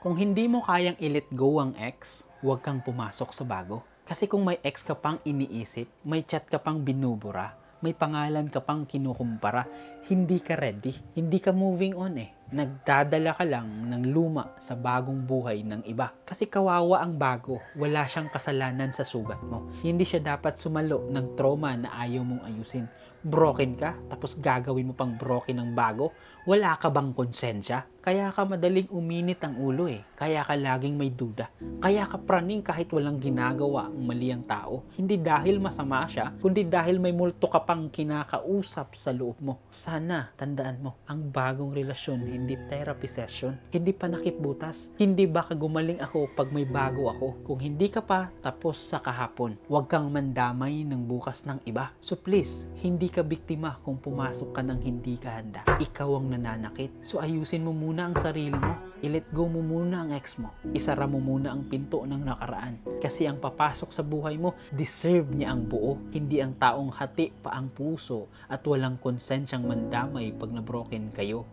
Kung hindi mo kayang i-let go ang ex, huwag kang pumasok sa bago. Kasi kung may ex ka pang iniisip, may chat ka pang binubura, may pangalan ka pang kinukumpara, hindi ka ready. Hindi ka moving on eh. Nagdadala ka lang ng luma sa bagong buhay ng iba. Kasi kawawa ang bago, wala siyang kasalanan sa sugat mo. Hindi siya dapat sumalo ng trauma na ayaw mong ayusin. Broken ka, tapos gagawin mo pang broken ng bago, wala ka bang konsensya? Kaya ka madaling uminit ang ulo eh. Kaya ka laging may duda. Kaya ka praning kahit walang ginagawa ang mali ang tao. Hindi dahil masama siya, kundi dahil may multo ka pang kinakausap sa loob mo. Sana, tandaan mo, ang bagong relasyon, hindi therapy session. Hindi pa nakipbutas. Hindi baka gumaling ako pag may bago ako. Kung hindi ka pa tapos sa kahapon, huwag kang mandamay ng bukas ng iba. So please, hindi ka biktima kung pumasok ka ng hindi ka handa. Ikaw ang nananakit. So ayusin mo muna ang sarili mo. I-let go mo muna ang ex mo. Isara mo muna ang pinto ng nakaraan. Kasi ang papasok sa buhay mo, deserve niya ang buo. Hindi ang taong hati pa ang puso at walang konsensyang mandamay pag na-broken kayo.